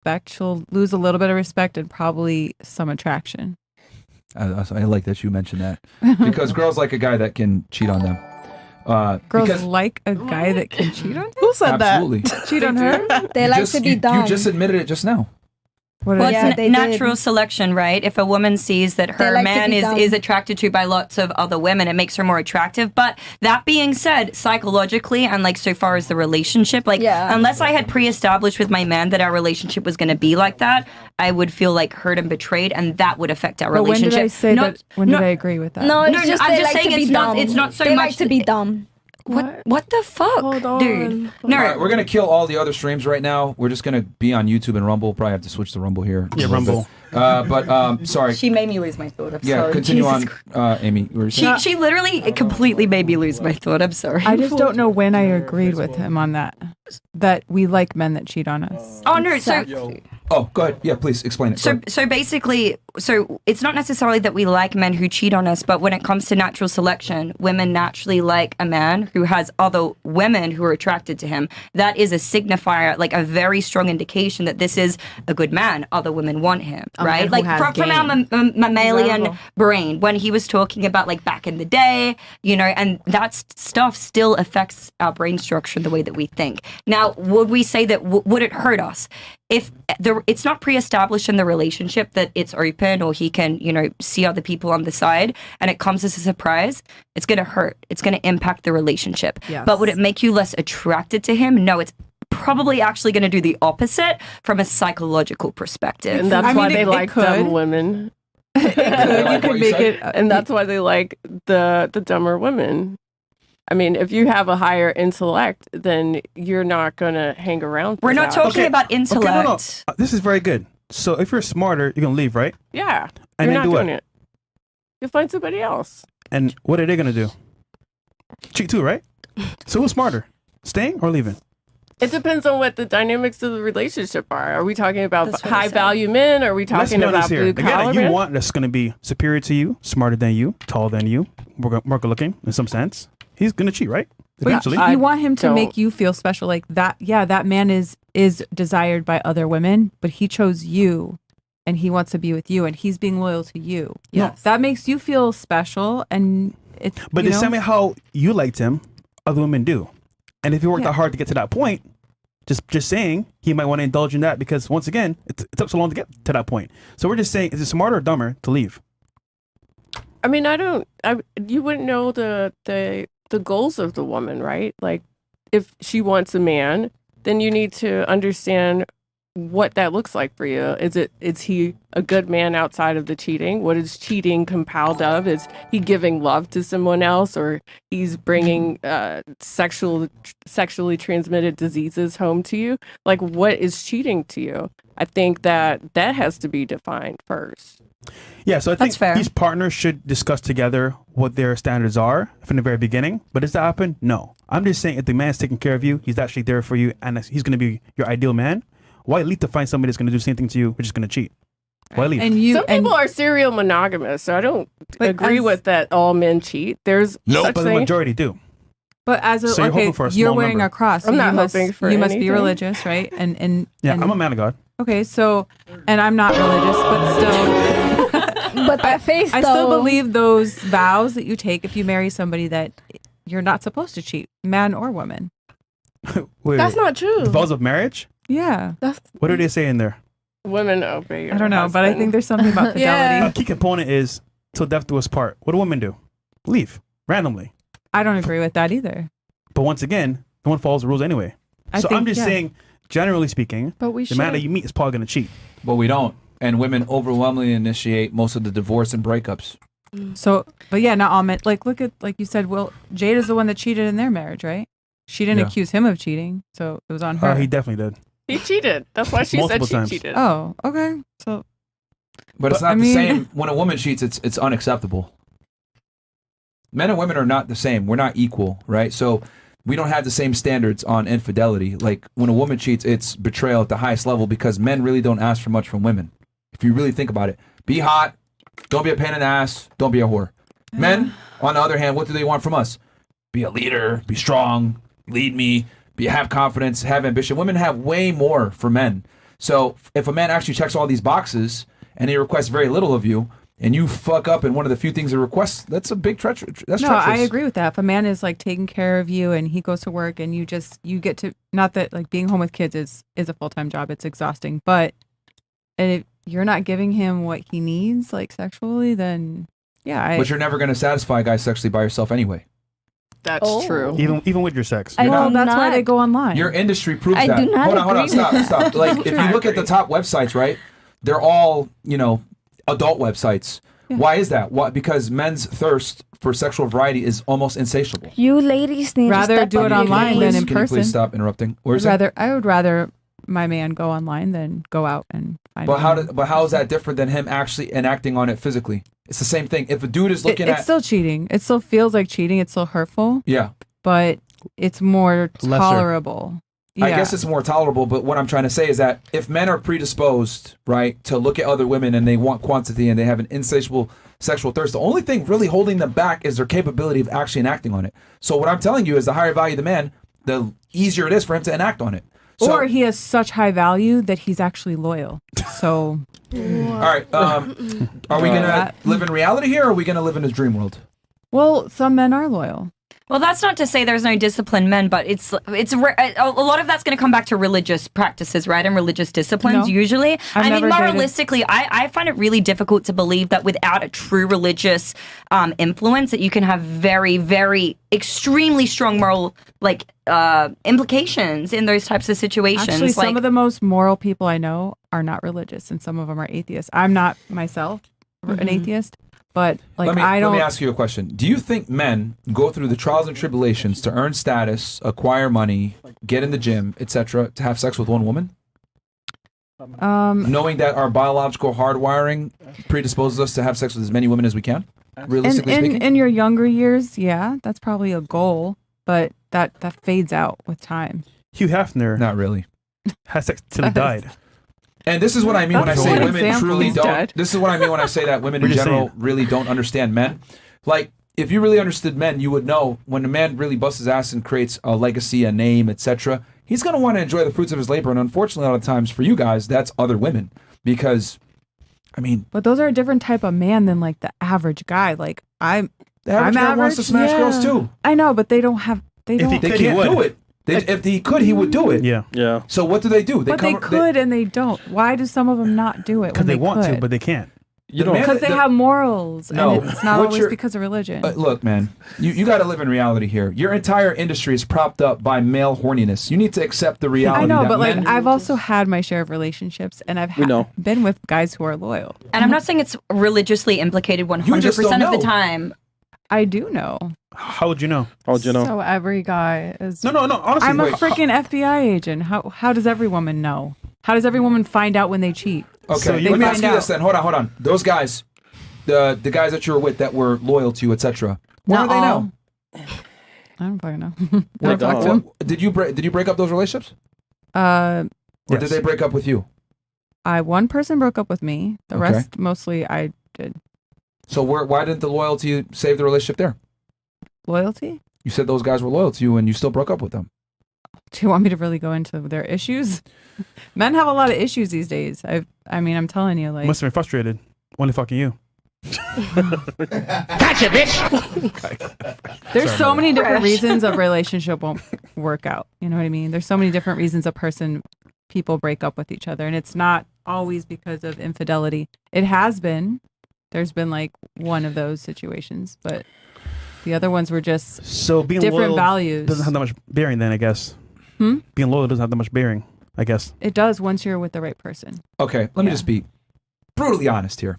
respect. She'll lose a little bit of respect and probably some attraction. I like that you mentioned that because girls like a guy that can cheat on them. Girls like a guy that can cheat on them? Who said absolutely. that? Cheat on her? They like to be dumb. You just admitted it just now. Well, it's they natural did. selection, right? If a woman sees that They her like to man be dumb. is attracted to by lots of other women, it makes her more attractive. But that being said, psychologically and like so far as the relationship, like unless I had pre-established with my man that our relationship was going to be like that, I would feel like hurt and betrayed, and that would affect our But when relationship. did I say that? When did I agree with that? No, it's No, just I'm they just like saying to be it's dumb. not so they much like to be dumb. What the fuck, Hold on. dude? No, All right, we're gonna kill all the other streams right now. We're just gonna be on YouTube and Rumble. Probably have to switch to Rumble here. Yeah, Rumble. But sorry. she made me lose my thought. I'm Yeah, sorry. continue Jesus on, Amy. She literally completely made me lose my thought. I'm sorry. I just don't know when I agreed with him on that. That we like men that cheat on us. Oh no! So Oh, go ahead. Yeah, please explain it. So basically, so it's not necessarily that we like men who cheat on us, but when it comes to natural selection, women naturally like a man who has other women who are attracted to him. That is a signifier, like a very strong indication that this is a good man. Other women want him, right? man who Like has from our mammalian brain, when he was talking about like back in the day, you know, and that stuff still affects our brain structure, the way that we think. Now, would we say that would it hurt us? If it's not pre-established in the relationship that it's open or he can, you know, see other people on the side and it comes as a surprise, it's going to hurt. It's going to impact the relationship. Yes. But would it make you less attracted to him? No, it's probably actually going to do the opposite from a psychological perspective. And that's why they like could. dumb women. You could make it. And that's why they like the dumber women. I mean, if you have a higher intellect, then you're not going to hang around. We're not talking about intellect. Okay, no. This is very good. So if you're smarter, you're going to leave, right? Yeah. And you're then not do what? doing it. You'll find somebody else. And what are they going to do? Cheat too, right? So who's smarter? Staying or leaving? It depends on what the dynamics of the relationship are. Are we talking about That's what I high said. value men? Are we Let's talking know about this here. blue The guy collar that you men? want that's going to be superior to you, smarter than you, taller than you, more good looking in some sense, he's going to cheat, right? Eventually. You want him to don't- make you feel special, like that. Yeah, that man is desired by other women, but he chose you, and he wants to be with you, and he's being loyal to you. Yes. That makes you feel special, and it's. But the same way how you liked him, other women do. And if you worked that hard to get to that point, just saying, he might want to indulge in that because once again, it took so long to get to that point. So we're just saying, is it smarter or dumber to leave? I mean, you wouldn't know the goals of the woman, right? Like, if she wants a man, then you need to understand what that looks like for you. Is he a good man outside of the cheating? What is cheating compiled of? Is he giving love to someone else, or he's bringing sexually transmitted diseases home to you? Like, what is cheating to you? I think that has to be defined first. Yeah, so I think That's fair. these partners should discuss together what their standards are from the very beginning. But does that happen? No. I'm just saying if the man's taking care of you, he's actually there for you, and he's going to be your ideal man, why leave to find somebody that's going to do the same thing to you, which is going to cheat? Why leave? And you, Some people are serial monogamous, so I don't agree with that. All men cheat. There's such but the thing. majority do. But as a, So you're hoping for a you're small wearing number. a cross. I'm so not you must, hoping for you must be anything. religious, right? And Yeah, I'm a man of God. okay. So, and I'm not religious, but still, But that face, I though. still believe those vows that you take if you marry somebody that you're not supposed to cheat, man or woman. Wait, That's not true. the vows of marriage? Yeah, What do they say in there? Women obey your I don't know, but I husband. think there's something about fidelity. A key component is till death do us part. What do women do? Leave randomly. I don't agree with that either. But once again, no one follows the rules anyway. I So think, I'm just yeah. saying, generally speaking, But we the man that you meet is probably going to cheat. But we don't. And women overwhelmingly initiate most of the divorce and breakups. So, but yeah, not all men. Like, look at, like you said, Will, Jade is the one that cheated in their marriage, right? She didn't Yeah. accuse him of cheating, so it was on her. He definitely did. He cheated. That's why she Multiple said times. she cheated. Oh, okay. So, But it's But, not I the mean- same. When a woman cheats, it's unacceptable. Men and women are not the same. We're not equal, right? So we don't have the same standards on infidelity. Like when a woman cheats, it's betrayal at the highest level because men really don't ask for much from women. If you really think about it, be hot, don't be a pain in the ass, don't be a whore. Men, on the other hand, what do they want from us? Be a leader, be strong, lead me, have confidence, have ambition. Women have way more for men. So if a man actually checks all these boxes and he requests very little of you, and you fuck up in one of the few things he requests, that's a big treachery. That's No, treacherous. I agree with that. If a man is like taking care of you and he goes to work and you get to, not that like being home with kids is a full-time job, it's exhausting, but if you're not giving him what he needs, like sexually, then yeah. But you're never going to satisfy a guy sexually by yourself anyway. That's true. Even with your sex. Well, that's why they go online. Your industry proves I that. do not Hold on, agree stop. Like, if you look at the top websites, right, they're all, adult websites. Yeah. Why is that? Because men's thirst for sexual variety is almost insatiable. You ladies need rather to step do it up your online game. than in Can you person. please stop interrupting? I would rather my man go online than go out and find. But how is that different than him actually enacting on it physically? It's the same thing. If a dude is looking it's still cheating. It still feels like cheating. It's still hurtful. Yeah. But it's more Lesser. I tolerable. Yeah. guess it's more tolerable, but what I'm trying to say is that if men are predisposed, right, to look at other women and they want quantity and they have an insatiable sexual thirst, the only thing really holding them back is their capability of actually enacting on it. So what I'm telling you is the higher value the man, the easier it is for him to enact on it. So, or he has such high value that he's actually loyal. So, all right, are we going to live in reality here, or are we going to live in a dream world? well, some men are loyal. Well, that's not to say there's no disciplined men, but it's a lot of that's going to come back to religious practices, right? And religious disciplines, usually. I mean, moralistically, I find it really difficult to believe that without a true religious influence, that you can have very, very extremely strong moral implications in those types of situations. Actually, some of the most moral people I know are not religious, and some of them are atheists. I'm not myself an atheist. But let me ask you a question. Do you think men go through the trials and tribulations to earn status, acquire money, get in the gym, etc., to have sex with one woman? Knowing that our biological hardwiring predisposes us to have sex with as many women as we can, realistically speaking? In your younger years, yeah, that's probably a goal, but that fades out with time. Hugh Hefner Not really. had sex till he died. And this is what I mean when I say women truly don't. Dead. This is what I mean when I say that women in general really don't understand men. Like, if you really understood men, you would know when a man really busts his ass and creates a legacy, a name, etc., he's going to want to enjoy the fruits of his labor. And unfortunately, a lot of times for you guys, that's other women. Because, I mean... But those are a different type of man than, like, the average guy. Like, the average guy wants to smash girls, too. I know, but they don't have... They can't do it. If he could, he would do it. Yeah. So what do? They could and they don't. Why do some of them not do it? Because they want to, but they can't. Because they have morals. No, and it's not always because of religion. Look, man, you got to live in reality here. Your entire industry is propped up by male horniness. You need to accept the reality. I know, that but men... I've also had my share of relationships, and I've been with guys who are loyal. And I'm not saying it's religiously implicated 100% of the time. I do know. How would you know? So every guy is... No. Honestly, I'm a freaking FBI agent. How does every woman know? How does every woman find out when they cheat? Okay, So let me ask you this then. Hold on. Those guys, the guys that you were with that were loyal to you, etc. Where are they now? I don't fucking know. I don't talk to them. Did you break up those relationships? Or did they break up with you? One person broke up with me. The rest, mostly, I did. So why didn't the loyalty save the relationship there? Loyalty? You said those guys were loyal to you and you still broke up with them. Do you want me to really go into their issues? Men have a lot of issues these days. I'm telling you, like... Must have been frustrated. Only fucking you. Gotcha, bitch! There's so many different reasons a relationship won't work out. You know what I mean? There's so many different reasons people break up with each other. And it's not always because of infidelity. It has been. There's been like one of those situations, but the other ones were just being different loyal values. Doesn't have that much bearing then, I guess. Being loyal doesn't have that much bearing, I guess. It does once you're with the right person. Okay, let me just be brutally honest here.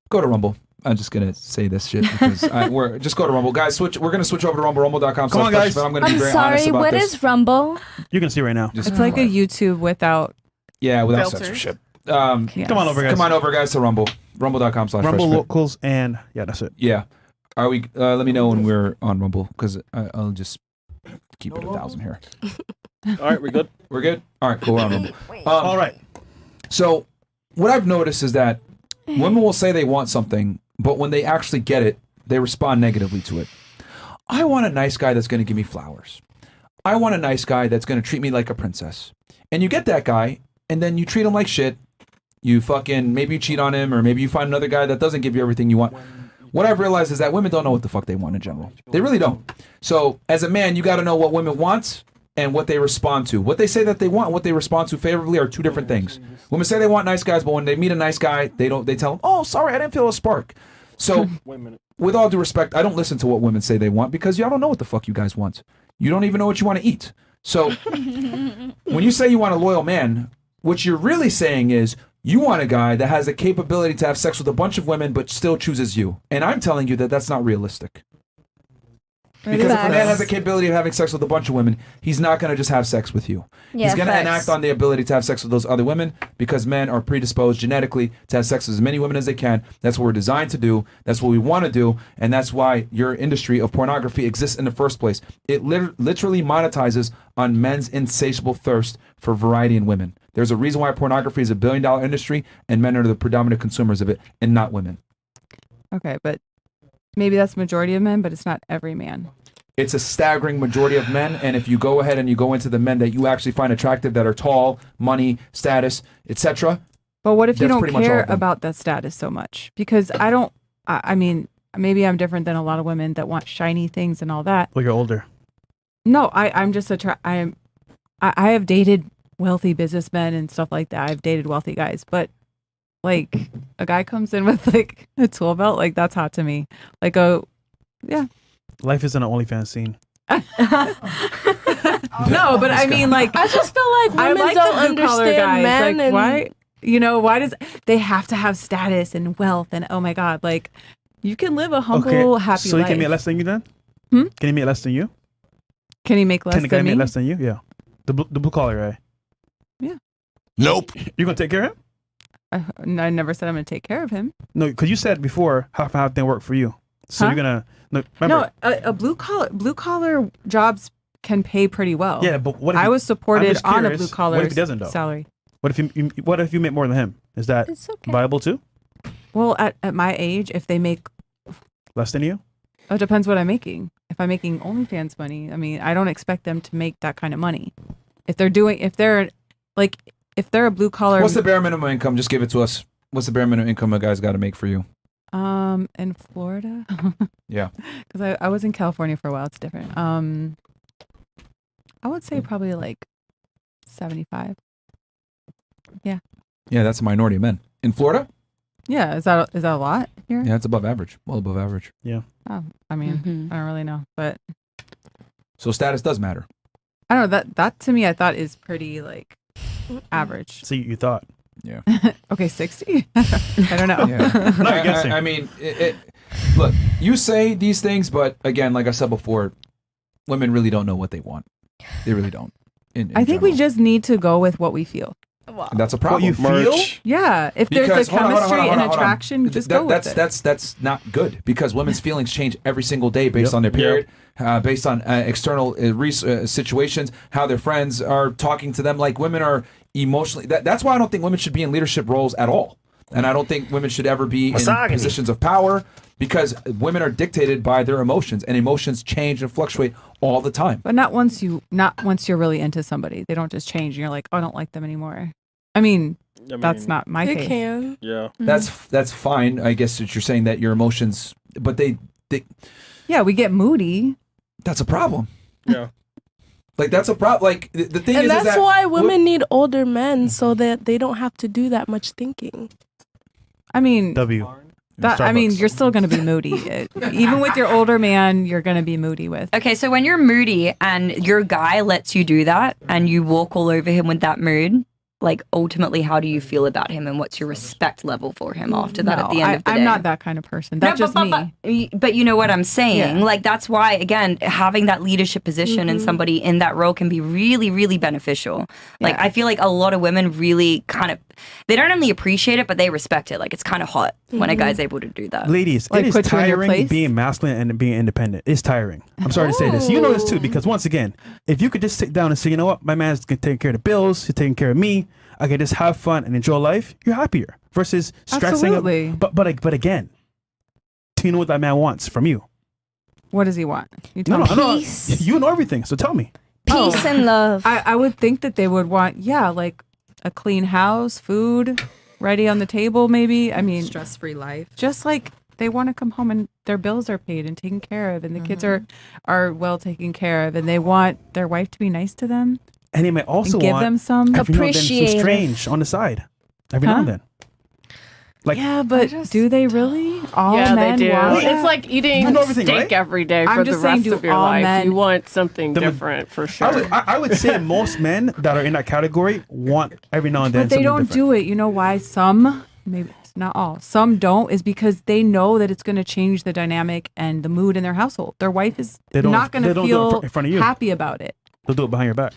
Go to Rumble. I'm just gonna say this shit because we're just go to Rumble, guys. We're gonna switch over to rumble.com. Come on, guys. I'm gonna be very honest sorry, about what this. is Rumble? You can see right now. It's like a YouTube without without filters. censorship. Yes. Come on over, guys. Come on over, guys, to Rumble. Rumble.com/freshfit. Rumble locals and that's it. Yeah. Are we? Let me know when we're on Rumble because I'll just keep it 1,000 here. All right, we're good. We're good. All right, cool. We're on Rumble. All right. So what I've noticed is that women will say they want something, but when they actually get it, they respond negatively to it. I want a nice guy that's going to give me flowers. I want a nice guy that's going to treat me like a princess. And you get that guy, and then you treat him like shit. You fucking, maybe you cheat on him, or maybe you find another guy that doesn't give you everything you want. What I've realized is that women don't know what the fuck they want in general. They really don't. So as a man, you got to know what women want and what they respond to. What they say that they want and what they respond to favorably are two different things. Women say they want nice guys, but when they meet a nice guy, they tell them, oh, sorry, I didn't feel a spark. So with all due respect, I don't listen to what women say they want because y'all don't know what the fuck you guys want. You don't even know what you want to eat. So when you say you want a loyal man, what you're really saying is you want a guy that has the capability to have sex with a bunch of women but still chooses you. And I'm telling you that that's not realistic. Because if a man has the capability of having sex with a bunch of women, he's not going to just have sex with you. Yeah, he's going to enact on the ability to have sex with those other women because men are predisposed genetically to have sex with as many women as they can. That's what we're designed to do. That's what we want to do. And that's why your industry of pornography exists in the first place. It literally monetizes on men's insatiable thirst for variety in women. There's a reason why pornography is $1 billion industry and men are the predominant consumers of it and not women. Okay, but maybe that's majority of men, but it's not every man. It's a staggering majority of men, and if you go ahead and you go into the men that you actually find attractive that are tall, money, status, etc. But what if you don't care about that status so much? Because I mean, maybe I'm different than a lot of women that want shiny things and all that. Well, you're older. No, I'm just I have dated wealthy businessmen and stuff like that. I've dated wealthy guys, but like a guy comes in with like a tool belt, like that's hot to me. Like yeah. Life isn't an OnlyFans scene. No, but I mean, like, I just feel like women don't understand men. Like, and why? Why does they have to have status and wealth? And oh my God, like, you can live a humble, happy life. So he can make less than you then? Can he make less than you? Can he make less than me? Can the guy make less than you? Yeah. The blue collar guy. Yeah. Nope. You're going to take care of him? I never said I'm going to take care of him. No, because you said before half and half didn't work for you. So you're going to... No, a blue collar jobs can pay pretty well. Yeah, but what if I was supported on a blue what collar if he doesn't, though? salary? What if you make more than him? Is that viable too? Well, at my age, if they make less than you, it depends what I'm making. If I'm making OnlyFans money, I mean, I don't expect them to make that kind of money. If they're a blue collar, what's the bare minimum income? Just give it to us. What's the bare minimum income a guy's got to make for you? In Florida. Yeah. Because I was in California for a while. It's different. I would say probably like 75. Yeah. Yeah, that's a minority of men. In Florida? Yeah. Is that a lot here? Yeah, it's above average. Well above average. Yeah. Oh, I mean, I don't really know, but. So status does matter. I don't know. That to me, I thought is pretty like average. So you thought. Yeah. Okay, 60? I don't know. Yeah. No, you're guessing. I mean, look, you say these things, but again, like I said before, women really don't know what they want. They really don't. In I think we just need to go with what we feel. And that's a problem. What you feel? Yeah. If there's a chemistry and attraction, just go with it. That's not good because women's feelings change every single day based on their period, based on external situations, how their friends are talking to them. Like women are emotionally. That's why I don't think women should be in leadership roles at all. And I don't think women should ever be in positions of power because women are dictated by their emotions and emotions change and fluctuate all the time. But not once you're really into somebody. They don't just change and you're like, oh, I don't like them anymore. I mean that's not my case. They can. Yeah. That's fine. I guess that you're saying that your emotions, but they yeah, we get moody. That's a problem. Yeah. Like that's a problem. Like the thing is, that's is that why women need older men so that they don't have to do that much thinking. I mean, you're still going to be moody. Even with your older man, you're going to be moody with. Okay, so when you're moody and your guy lets you do that and you walk all over him with that mood, like ultimately, how do you feel about him and what's your respect level for him after that at the end of the day? I'm not that kind of person. That's just me. But you know what I'm saying? Yeah. Like, that's why, again, having that leadership position and somebody in that role can be really, really beneficial. Like, I feel like a lot of women really kind of, they don't only appreciate it, but they respect it. Like, it's kind of hot when a guy's able to do that. Ladies, like, it is put you in your tiring place? being masculine and being independent. It's tiring. I'm sorry to say this. You know this too, because once again, if you could just sit down and say, you know what, my man's going to take care of the bills, he's taking care of me, I can just have fun and enjoy life, you're happier versus stressing. Absolutely. But again, do you know what that man wants from you? What does he want? You No, Peace. you know everything, so tell me. Peace and love. I would think that they would want, like a clean house, food ready on the table, maybe. I mean, Stress-free life. just like they want to come home and their bills are paid and taken care of, and the kids are well taken care of, and they want their wife to be nice to them And he may also and give want them some. every now and then some Appreciative. strange on the side. Every now and then. Like, Yeah, but do they really? All yeah, men they do. want It's that? like eating You know everything, steak right? every day I'm for just the saying, rest do of your all life. men- You want something The ma- different for sure. I would say most men that are in that category want every now and then But they something don't different. do it. You know why? Some, maybe it's not all, some don't, is because they know that it's going to change the dynamic and the mood in their household. Their wife is They don't- not going they to don't do it feel in front of you. happy about it. They'll do it behind your back.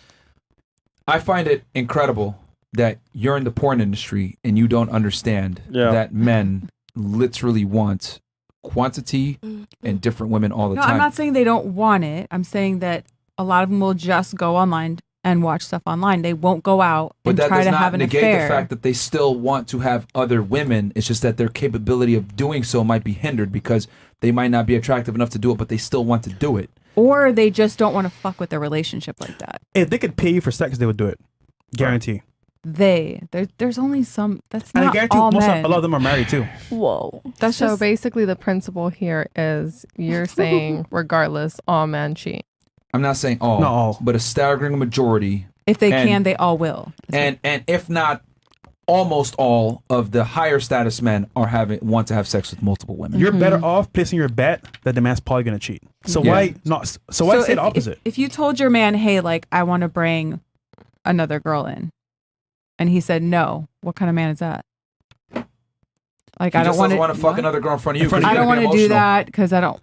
I find it incredible that you're in the porn industry and you don't understand that men literally want quantity and different women all the No, time. I'm not saying they don't want it. I'm saying that a lot of them will just go online and watch stuff online. They won't go out But and that try does to not have an negate affair. the fact that they still want to have other women. It's just that their capability of doing so might be hindered because they might not be attractive enough to do it, but they still want to do it. Or they just don't want to fuck with their relationship like that. If they could pay you for sex, they would do it. Guarantee. There's only some. That's And I not guarantee all most men. a lot of them are married too. Whoa. That's So just basically, the principle here is you're saying, regardless, all men cheat. I'm not saying all, Not all. but a staggering majority. if they and- can, they all will. And if not almost all of the higher status men want to have sex with multiple women. You're better off placing your bet that the man's probably gonna cheat. So Yeah. why not? So why say the opposite? If you told your man, hey, like I want to bring another girl in, and he said no, what kind of man is that? Like He I don't just want doesn't want to fuck what? another girl in front of you. In front 'cause of I you're don't gonna want be to do emotional. that because I don't.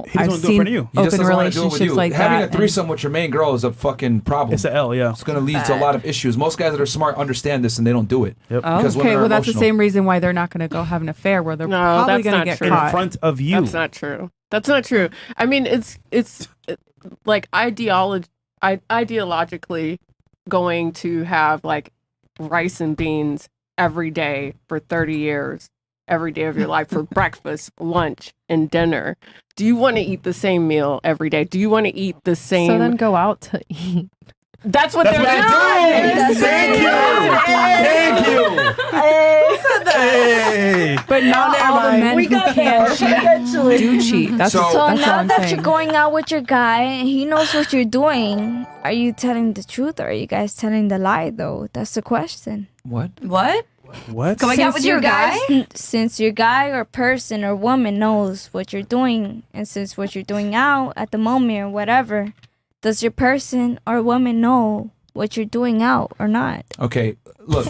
He doesn't I've wanna do it in seen front of you. He just open doesn't want to do it with relationships you. like Having that. a threesome with your main girl is a fucking problem. It's a L, yeah. It's going to lead to a lot of issues. Most guys that are smart understand this and they don't do it. Yep. Because women Okay, are well that's the emotional. same reason why they're not going to go have an affair where they're No, probably that's going to not get true. In caught. front of you. That's not true. That's not true. I mean, it's like ideologically going to have like rice and beans every day for 30 years, every day of your life for breakfast, lunch, and dinner. Do you want to eat the same meal every day? Do you want to eat the same? So then go out to eat. That's what That's they're what doing. they're doing. Thank you. Hey. But not all the men We who got can there. cheat Eventually. do cheat. That's So- So that's now all I'm that saying. you're going out with your guy and he knows what you're doing, are you telling the truth or are you guys telling the lie though? That's the question. What? What? What? Going out with your guy? Since your guy or person or woman knows what you're doing, and since what you're doing out at the moment or whatever, does your person or woman know what you're doing out or not? Okay, look.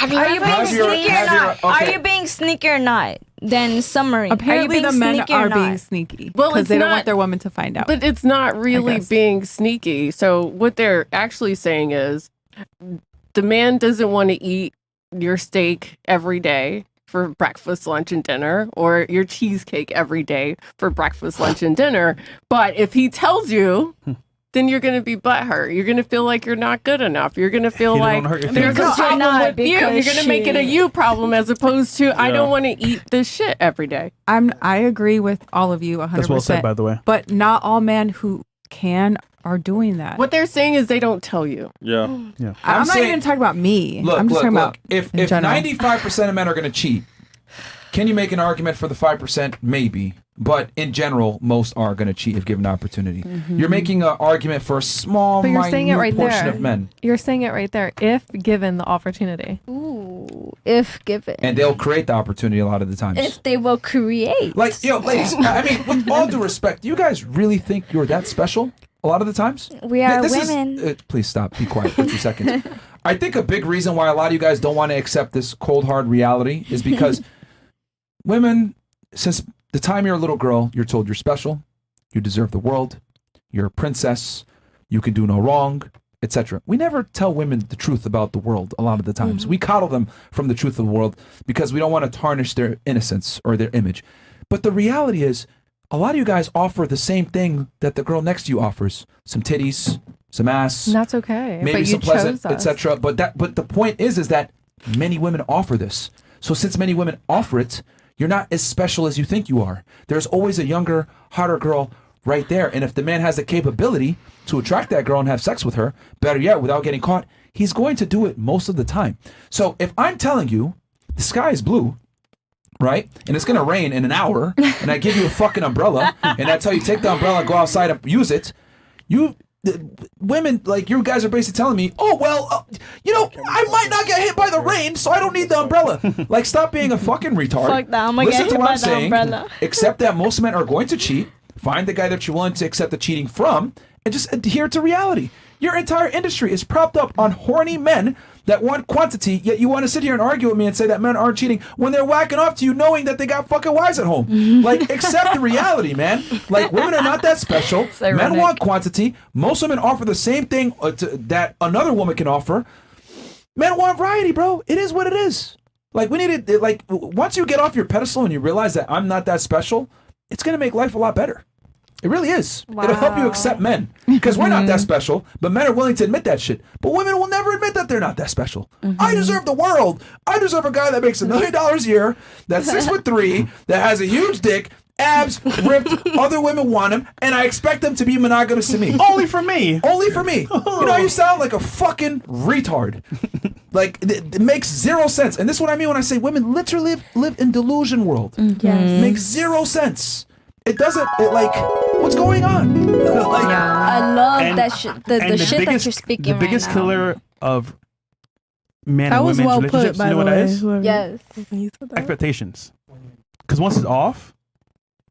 Are you being Have your- sneaky or have your- not? Are okay. you being sneaky or not? Then summary. Apparently, are you being the men sneaky or are not? being sneaky Well, because it's they don't not- want their woman to find out. But it's not really guess. being sneaky. So what they're actually saying is the man doesn't want to eat your steak every day for breakfast, lunch, and dinner, or your cheesecake every day for breakfast, lunch, and dinner. But if he tells you, then you're going to be butthurt. You're going to feel like you're not good enough. You're going to feel He don't like wanna hurt your there's a Because feelings. you're problem not, with you. You're because going to make it a she- you problem as opposed to I Yeah. don't want to eat this shit every day. I agree with all of you 100%. That's well said, by the way. But not all men who can are doing that. What they're saying is they don't tell you. Yeah. I'm I'm not saying- even talking about me. Look, I'm just look, talking look. about If in general. 95% of men are going to cheat, can you make an argument for the 5%? Maybe. But in general, most are going to cheat if given the opportunity. Mm-hmm. You're making an argument for a small, But you're saying it minute right portion there. of men. You're saying it right there. If given the opportunity. Ooh, if given. And they'll create the opportunity a lot of the times. If they will create. Like, ladies, I mean, with all due respect, do you guys really think you're that special a lot of the times? We are This is- women. please stop. Be quiet for 2 seconds. I think a big reason why a lot of you guys don't want to accept this cold, hard reality is because women, since the time you're a little girl, you're told you're special, you deserve the world, you're a princess, you can do no wrong, etc. We never tell women the truth about the world a lot of the times. We coddle them from the truth of the world because we don't want to tarnish their innocence or their image. But the reality is, a lot of you guys offer the same thing that the girl next to you offers: some titties, some ass, And that's okay. maybe but you some pleasant, chose us. etc. But the point is that many women offer this. So since many women offer it, you're not as special as you think you are. There's always a younger, hotter girl right there. And if the man has the capability to attract that girl and have sex with her, better yet, without getting caught, he's going to do it most of the time. So if I'm telling you the sky is blue, right, and it's going to rain in an hour, and I give you a fucking umbrella, and I tell you take the umbrella and go outside and use it, women, like, you guys are basically telling me, oh, well, I might not get hit by the rain, so I don't need the umbrella. Like, stop being a fucking retard. Fuck that, I'm gonna Listen get to hit what by I'm the saying. umbrella. Accept that most men are going to cheat. Find the guy that you're willing to accept the cheating from, and just adhere to reality. Your entire industry is propped up on horny men that want quantity, yet you want to sit here and argue with me and say that men aren't cheating when they're whacking off to you knowing that they got fucking wives at home. Like, accept the reality, man. Like, women are not that special. Men want quantity. Most women offer the same thing that another woman can offer. Men want variety, bro. It is what it is. Like, we need it. Like, once you get off your pedestal and you realize that I'm not that special, it's going to make life a lot better. It really is. Wow. It'll help you accept men. Because we're not that special, but men are willing to admit that shit. But women will never admit that they're not that special. I deserve the world. I deserve a guy that makes $1 million a year, that's 6'3", that has a huge dick, abs, ripped, other women want him, and I expect them to be monogamous to me. Only for me. Only for me. You know, you sound like a fucking retard. Like, it makes zero sense. And this is what I mean when I say women literally live in delusion world. Yes. Makes zero sense. It doesn't, what's going on? Like, I love And- that shit. The shit that you're speaking The biggest right now. killer of man That and was women's well relationships, put, by you know the what that way. is? whoever- Yes. he said that. Expectations. Because once it's off,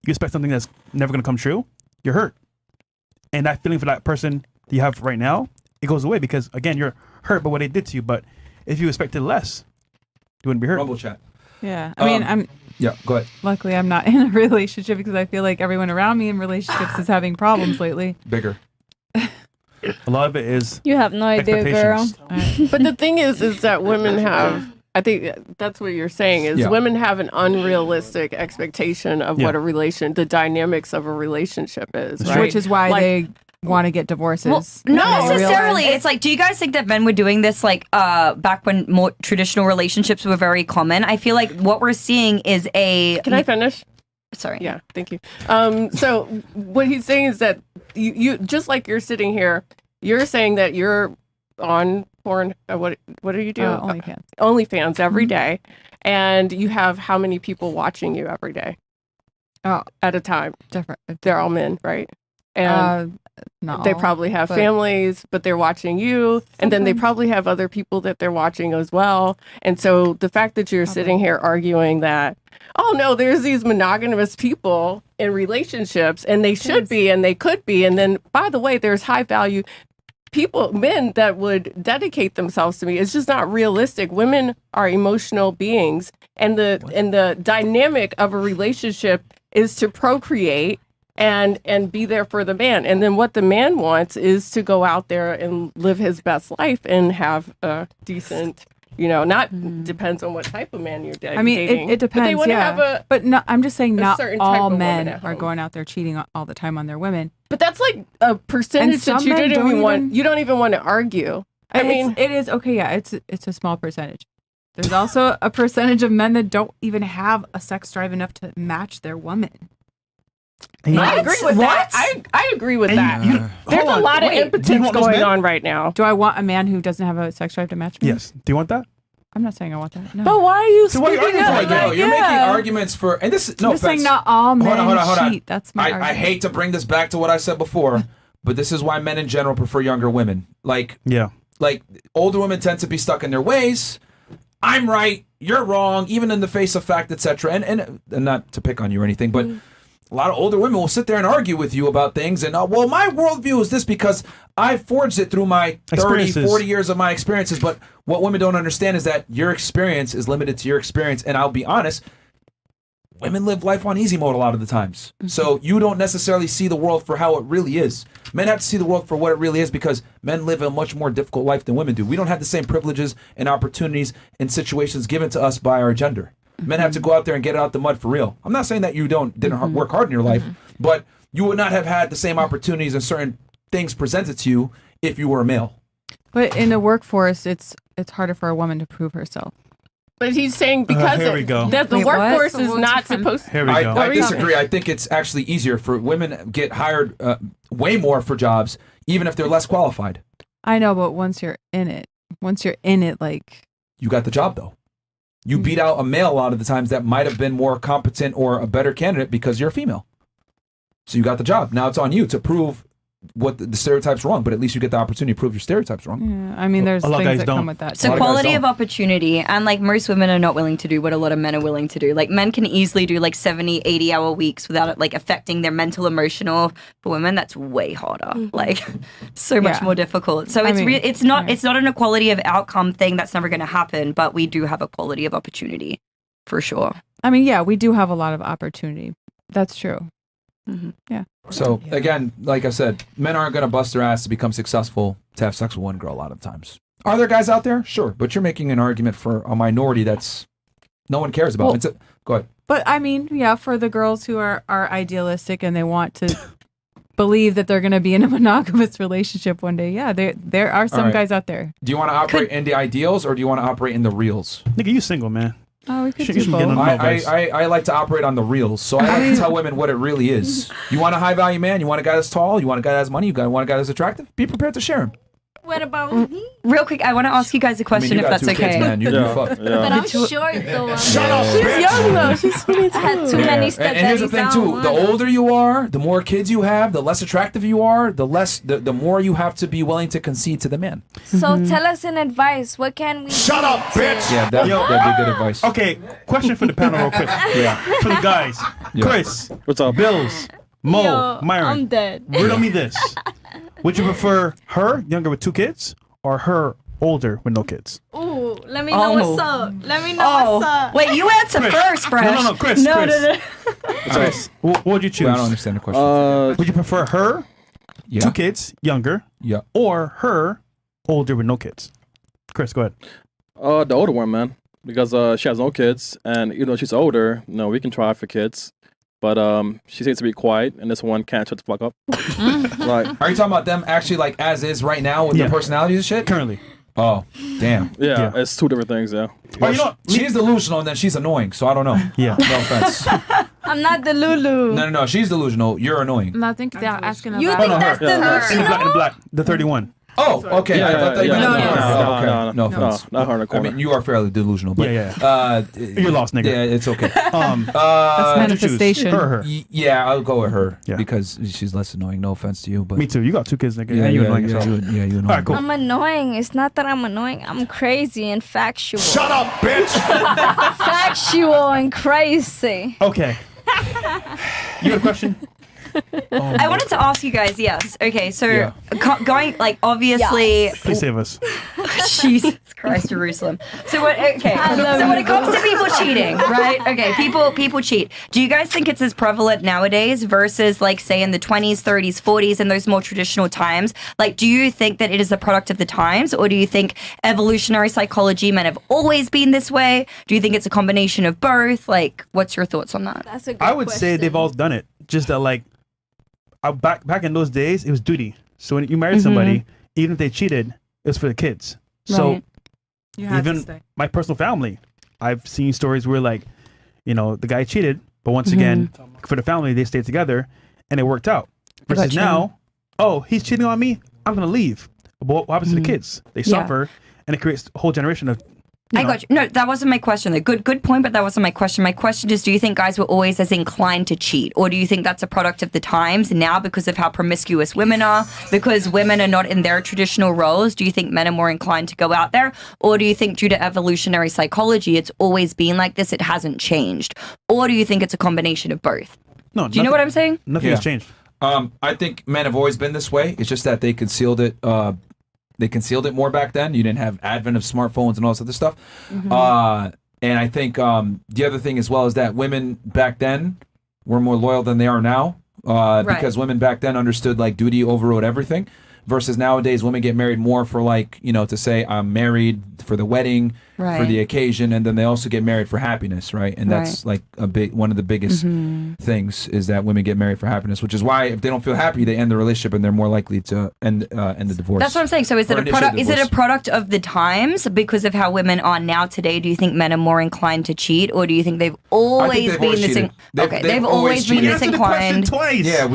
you expect something that's never going to come true, you're hurt. And that feeling for that person you have right now, it goes away because, again, you're hurt by what they did to you. But if you expected less, you wouldn't be hurt. Rumble chat. Yeah. I mean, Yeah, go ahead. luckily I'm not in a relationship because I feel like everyone around me in relationships is having problems lately. Bigger. A lot of it is You have no idea, girl. expectations. But the thing is that women have, I think that's what you're saying, is Yeah. women have an unrealistic expectation of what the dynamics of a relationship is, right? Which is why Like- they want to get divorces. Well, not When they necessarily. realize- It's like, do you guys think that men were doing this like back when more traditional relationships were very common? I feel like what we're seeing is a. Can I finish? Sorry. Yeah, thank you. So what he's saying is that you just like you're sitting here, you're saying that you're on porn. What do you do? OnlyFans. OnlyFans every day, and you have how many people watching you every day? Oh, At a time. different. They're all men, right? And Not they all, probably have but- families, but they're watching you, and then they Sometimes. probably have other people that they're watching as well. And so the fact that you're sitting here arguing that, oh no, there's these monogamous people in relationships, and they should be, and they could be, and then by the way, there's high value people, men that would dedicate themselves to me. It's just not realistic. Women are emotional beings, and the dynamic of a relationship is to procreate and be there for the man. And then what the man wants is to go out there and live his best life and have a decent, depends on what type of man you're dating. I mean, it depends. But they want to yeah. have a, But no, I'm just saying, not certain type all of woman men at are home. going out there cheating all the time on their women. but that's like a percentage that some you men didn't don't even want. even- You don't even want to argue. I mean, it is okay. Yeah, it's a small percentage. There's also a percentage of men that don't even have a sex drive enough to match their woman. I agree with that. I agree with that. There's a lot of Do you impotence want those going men? on right now. Do I want a man who doesn't have a sex drive to match me? Yes. Do you want that? I'm not saying I want that. No. But why are you So why are you speaking arguing up for it, like Yo, you're that? making arguments for, and this, no I'm just saying offense. not all men Hold on. cheat. That's my I argument. hate to bring this back to what I said before, but this is why men in general prefer younger women. Like older women tend to be stuck in their ways. I'm right, you're wrong, even in the face of fact, etc. And not to pick on you or anything, but a lot of older women will sit there and argue with you about things. And, well, my worldview is this because I forged it through my 30, Experiences. 40 years of my experiences. But what women don't understand is that your experience is limited to your experience. And I'll be honest, women live life on easy mode a lot of the times. So you don't necessarily see the world for how it really is. Men have to see the world for what it really is because men live a much more difficult life than women do. We don't have the same privileges and opportunities and situations given to us by our gender. Men have to go out there and get it out the mud for real. I'm not saying that you didn't work hard in your life, but you would not have had the same opportunities and certain things presented to you if you were a male. But in the workforce, it's harder for a woman to prove herself. But he's saying because Here we go. that the Wait, what? workforce So is what's not different? supposed. Here we go. I disagree. I think it's actually easier for women get hired way more for jobs, even if they're less qualified. I know, but once you're in it, like You got the job though. You beat out a male a lot of the times that might have been more competent or a better candidate because you're a female. So you got the job. Now it's on you to prove what the stereotype's wrong, but at least you get the opportunity to prove your stereotype's wrong. yeah, I mean, there's A lot of things guys that don't. come with that. A So lot of guys quality don't. of opportunity, and like most women are not willing to do what a lot of men are willing to do. Like men can easily do like 70, 80-hour weeks without it like affecting their mental, emotional. For women, that's way harder. Like so much Yeah. more difficult. So I it's mean, it's not yeah. it's not an equality of outcome thing. That's never going to happen. But we do have a quality of opportunity for sure. I mean, yeah, we do have a lot of opportunity. That's true. So again, like I said, men aren't going to bust their ass to become successful to have sex with one girl a lot of times. Are there guys out there? Sure, but you're making an argument for a minority that's no one cares about. Well- Go ahead. But I mean, yeah, for the girls who are idealistic and they want to believe that they're going to be in a monogamous relationship one day, yeah, there are some All right. guys out there. Do you want to operate in the ideals or do you want to operate in the reals? Nigga, you single, man. Oh, we could Should- do you should get both. on- No, guys. I like to operate on the reals, so I like to tell women what it really is. You want a high value man? You want a guy that's tall? You want a guy that has money? Want a guy that's attractive? Be prepared to share him. What about me? Real quick, I want to ask you guys a question you if got that's two okay. kids, man. You Yeah, fuck. But yeah. I'm short though. She's young though. She's 22. I had too Yeah. many And stepdaddies. here's the thing I too: don't the want 'em. older you are, the more kids you have, the less attractive you are, the more you have to be willing to concede to the man. So tell us an advice. What can we Shut up, bitch! Yeah, that'd be good advice. Okay, question for the panel real quick. Yeah. For the guys. Yeah. Chris, What's up? Bills, Mo, Yo, I'm Myron. dead. Riddle me this. Would you prefer her younger with 2 kids or her older with no kids? Ooh, let me know what's up. Let me know what's up. Wait, you answer Chris. first, Fresh. No, Chris. No, Chris. no, no. Chris, what would you choose? Wait, I don't understand the question. Would you prefer her, yeah. 2 kids, younger, Yeah. or her, older with no kids? Chris, go ahead. The older one, man, because she has no kids, and even though she's older, no, we can try for kids. But she seems to be quiet, and this one can't shut the fuck up. Like, Are you talking about them actually like as is right now with Yeah. their personalities and shit? Currently. Oh, damn. yeah, Yeah. it's 2 different things. Yeah. Oh, you know what? She's delusional and then she's annoying, so I don't know. Yeah. No offense. I'm not the Lulu. No. She's delusional. You're annoying. And I think they're asking You about. think no, that's her. the Yeah. In black, in Lulu? black, the 31. Oh, okay. Yeah, I thought that you yeah, meant- no, okay. No no, offense. not her in the I corner. mean, you are fairly delusional, but Yeah, You're lost, nigga. Yeah, it's okay. That's What'd you choose? manifestation. Her or her? Yeah, I'll go with her Yeah. because she's less annoying. No offense to you, but Me too. You got 2 kids, nigga. yeah, and you yeah, annoying yeah, yourself. you annoying. All right, cool. I'm annoying. It's not that I'm annoying. I'm crazy and factual. Shut up, bitch! Factual and crazy. Okay. You got a question? I wanted to ask you guys, yes. Okay, so Yeah. going, like, obviously, Please save us. Jesus Christ, Jerusalem. So when it comes to people cheating, right? Okay, people cheat. Do you guys think it's as prevalent nowadays versus like say in the 20s, 30s, 40s, in those more traditional times? Like, do you think that it is a product of the times, or do you think evolutionary psychology men have always been this way? Do you think it's a combination of both? Like, what's your thoughts on that? That's a good I would say question. they've all done it. Just that, like, back in those days, it was duty. So when you married somebody, even if they cheated, it was for the kids. So Right. You have to even stay. my personal family, I've seen stories where, like, you know, the guy cheated, but once again, for the family, they stayed together and it worked out. Versus Gotcha. now, oh, he's cheating on me, I'm gonna leave. But what happens to the kids? They Yeah. suffer, and it creates a whole generation of. I got you. No, that wasn't my question. Good point, but that wasn't my question. My question is, do you think guys were always as inclined to cheat? Or do you think that's a product of the times now because of how promiscuous women are? Because women are not in their traditional roles? Do you think men are more inclined to go out there? Or do you think due to evolutionary psychology, it's always been like this, it hasn't changed? Or do you think it's a combination of both? No, Do you know what I'm saying? Nothing Yeah. has changed. I think men have always been this way. It's just that they concealed it. They concealed it more back then. You didn't have advent of smartphones and all this other stuff. And I think the other thing as well is that women back then were more loyal than they are now. Because women back then understood like duty overrode everything. versus nowadays women get married more for like, to say I'm married for the wedding, for Right. the occasion, and then they also get married for happiness, right? And that's like one of the biggest things is that women get married for happiness, which is why if they don't feel happy, they end the relationship and they're more likely to end the divorce. That's what I'm saying. So is it Or a product? initiate Is it a divorce. product of the times because of how women are now today? Do you think men are more inclined to cheat, or do you think they've always they've been always this? cheated. They've always been cheated. this Answer the question inclined. twice. Yeah,